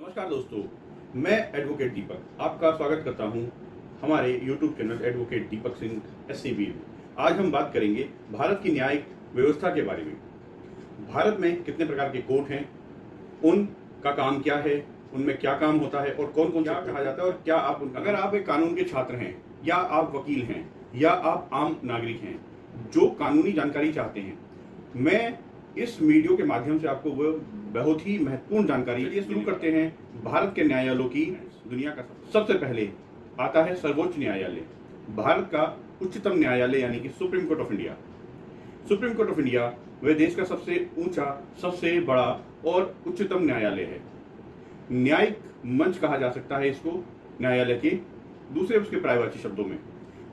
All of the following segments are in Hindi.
नमस्कार दोस्तों, मैं एडवोकेट दीपक आपका स्वागत करता हूं हमारे YouTube channel advocate Deepak Singh SCB में। आज हम बात करेंगे भारत की न्यायिक व्यवस्था के बारे में। भारत में कितने प्रकार के कोर्ट हैं, उनका काम क्या है, उनमें क्या काम होता है और कौन कौन क्या कहा जाता है और क्या आप अगर आप एक कानून के छात्र हैं या आप वकील हैं या आप आम नागरिक हैं जो कानूनी जानकारी चाहते हैं, मैं इस वीडियो के माध्यम से आपको वो बहुत ही महत्वपूर्ण जानकारी ये शुरू करते हैं। भारत के न्यायालयों की दुनिया का सबसे पहले आता है सर्वोच्च न्यायालय, भारत का उच्चतम न्यायालय यानी कि supreme court of India. Supreme court of India वह देश का सबसे ऊंचा, सबसे बड़ा और उच्चतम न्यायालय है। न्यायिक मंच कहा जा सकता है इसको न्यायालय के दूसरे उसके पर्यायवाची शब्दों में।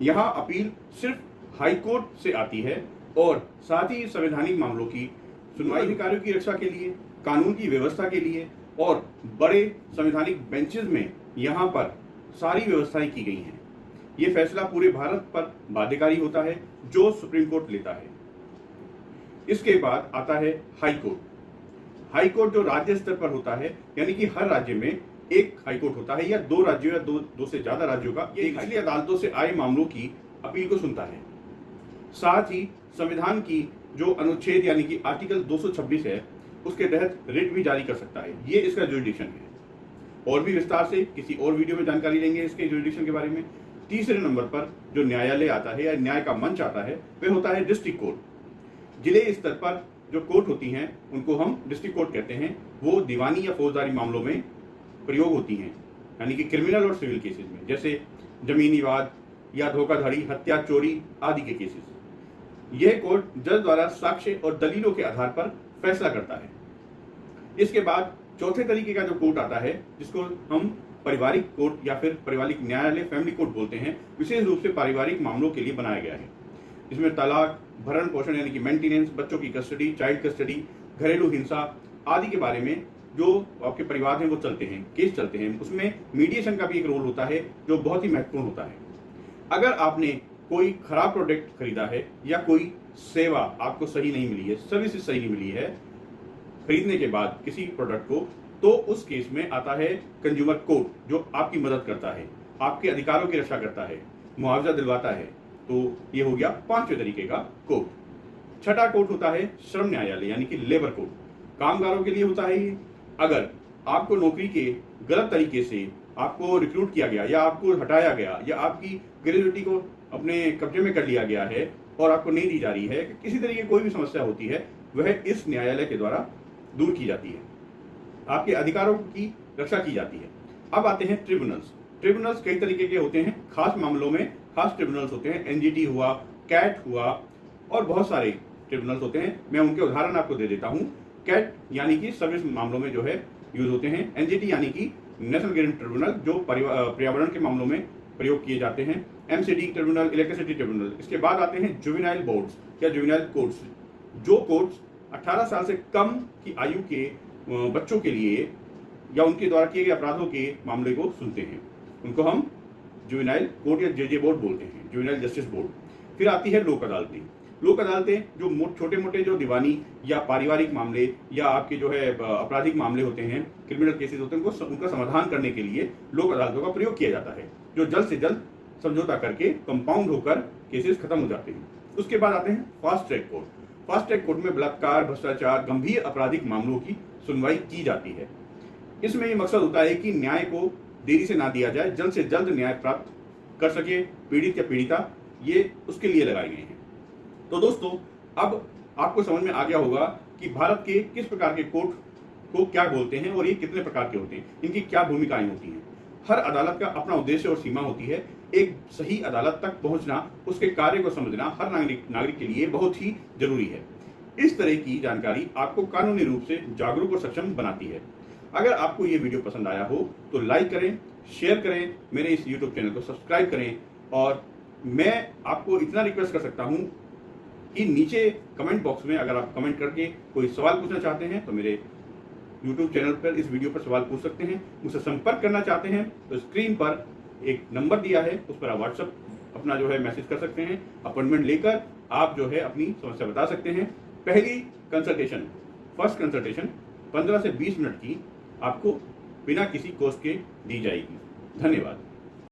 यहाँ अपील सिर्फ हाई कोर्ट से आती है और साथ ही संवैधानिक मामलों की सुनवाई, अधिकारियों की रक्षा के लिए, कानून की व्यवस्था के लिए और बड़े संवैधानिक बेंचेस में यहाँ पर सारी व्यवस्थाएं की गई हैं। ये फैसला पूरे भारत पर बाध्यकारी होता है जो सुप्रीम कोर्ट लेता है। इसके बाद आता है हाई कोर्ट। हाई कोर्ट जो राज्य स्तर पर होता है, यानी कि हर राज्य में एक हाई कोर्ट होता है या दो राज्यों या दो से ज्यादा राज्यों का एक निचली अदालतों से आए मामलों की अपील को सुनता है। साथ ही संविधान की जो अनुच्छेद यानी कि आर्टिकल 226 है उसके तहत रिट भी जारी कर सकता है। ये इसका जुरिडिक्शन है। और भी विस्तार से किसी और वीडियो में जानकारी लेंगे इसके जुरिडिक्शन के बारे में। तीसरे नंबर पर जो न्यायालय आता है या न्याय का मंच आता है वह होता है डिस्ट्रिक्ट कोर्ट। जिले स्तर पर जो कोर्ट होती हैं उनको हम डिस्ट्रिक्ट कोर्ट कहते हैं। वो दीवानी या फौजदारी मामलों में प्रयोग होती हैं, यानी कि क्रिमिनल और सिविल केसेस में, जैसे जमीनी विवाद या धोखाधड़ी, हत्या, चोरी आदि के केसेस। यह कोर्ट जज द्वारा साक्ष्य और दलीलों के आधार पर फैसला करता है। इसके बाद चौथे तरीके का जो कोर्ट आता है जिसको हम पारिवारिक कोर्ट या फिर पारिवारिक न्यायालय, फैमिली कोर्ट बोलते हैं, विशेष रूप से पारिवारिक मामलों के लिए बनाया गया है। इसमें तलाक, भरण पोषण यानी कि मेंटेनेंस, बच्चों की कस्टडी, चाइल्ड कस्टडी, घरेलू हिंसा आदि के बारे में जो आपके परिवार हैं वो चलते हैं, केस चलते हैं। उसमें मीडिएशन का भी एक रोल होता है जो बहुत ही महत्वपूर्ण होता है। अगर आपने कोई खराब प्रोडक्ट खरीदा है या कोई सेवा आपको सही नहीं मिली है, सर्विस सही नहीं मिली है खरीदने के बाद किसी प्रोडक्ट को, तो उस केस में आता है कंज्यूमर कोर्ट जो आपकी मदद करता है, आपके अधिकारों की रक्षा करता है, मुआवजा दिलवाता है। तो ये हो गया पांचवें तरीके का कोर्ट। छठा कोर्ट होता है श्रम न्यायालय यानी कि लेबर कोर्ट। कामगारों के लिए होता है ये। अगर आपको नौकरी के गलत तरीके से आपको रिक्रूट किया गया या आपको हटाया गया या आपकी ग्रेजुएटी को अपने कब्जे में कर लिया गया है और आपको नहीं दी जा रही है, किसी तरीके की कोई भी समस्या होती है, वह इस न्यायालय के द्वारा दूर की जाती है। आपके अधिकारों की रक्षा की जाती है। अब आते हैं ट्रिब्यूनल्स। ट्रिब्यूनल्स कई तरीके के होते हैं। खास मामलों में खास ट्रिब्यूनल्स होते हैं। NGT हुआ, कैट हुआ और बहुत सारे ट्रिब्यूनल्स होते हैं। मैं उनके उदाहरण आपको दे देता हूँ। कैट यानी कि सर्विस मामलों में जो है यूज होते हैं। NGT यानी कि नेशनल ग्रीन ट्रिब्यूनल जो पर्यावरण के मामलों में प्रयोग किए जाते हैं। MCD tribunal, electricity tribunal. इसके बाद आते हैं जुवेनाइल बोर्ड्स या जुवेनाइल कोर्ट्स, जो कोर्ट्स 18 साल से कम की आयु के बच्चों के लिए या उनके द्वारा किए गए अपराधों के मामले को सुनते हैं। उनको हम जुवेनाइल कोर्ट या JJ बोर्ड बोलते हैं, जुवेनाइल जस्टिस बोर्ड। फिर आती है लोक अदालतें। लोक अदालतें जो छोटे मोटे जो दीवानी या पारिवारिक मामले या आपके जो है आपराधिक मामले होते हैं, क्रिमिनल केसेस होते हैं, उनका समाधान करने के लिए लोक अदालतों का प्रयोग किया जाता है, जो जल्द से जल्द समझौता करके कंपाउंड होकर केसेस खत्म हो जाते हैं। उसके बाद आते हैं fast track court. Fast track court में बलात्कार, भ्रष्टाचार, गंभीर आपराधिक मामलों की सुनवाई की जाती है। इसमें ये मकसद होता है कि न्याय को देरी से ना दिया जाए, जल्द से जल्द न्याय प्राप्त कर सके पीड़ित या पीड़िता, ये उसके लिए लगाए गए हैं। तो दोस्तों, अब आपको समझ में आ गया होगा कि भारत के किस प्रकार के कोर्ट को क्या बोलते हैं और ये कितने प्रकार के होते हैं, इनकी क्या भूमिकाएं होती हैं। हर अदालत का अपना उद्देश्य और सीमा होती है। एक सही अदालत तक पहुंचना, उसके कार्य को समझना हर नागरिक के लिए बहुत ही जरूरी है। इस तरह की जानकारी आपको कानूनी रूप से जागरूक और सक्षम बनाती है। अगर आपको ये वीडियो पसंद आया हो तो लाइक करें, शेयर करें, मेरे इस YouTube चैनल को सब्सक्राइब करें। और मैं आपको इतना रिक्वेस्ट कर सकता हूँ कि नीचे कमेंट बॉक्स में अगर आप कमेंट करके कोई सवाल पूछना चाहते हैं तो मेरे YouTube चैनल पर इस वीडियो पर सवाल पूछ सकते हैं। मुझसे संपर्क करना चाहते हैं तो स्क्रीन पर एक नंबर दिया है, उस पर आप व्हाट्सएप अपना जो है मैसेज कर सकते हैं। अपॉइंटमेंट लेकर आप जो है अपनी समस्या बता सकते हैं। पहली कंसल्टेशन, फर्स्ट कंसल्टेशन 15 से 20 मिनट की आपको बिना किसी कोस्ट के दी जाएगी। धन्यवाद।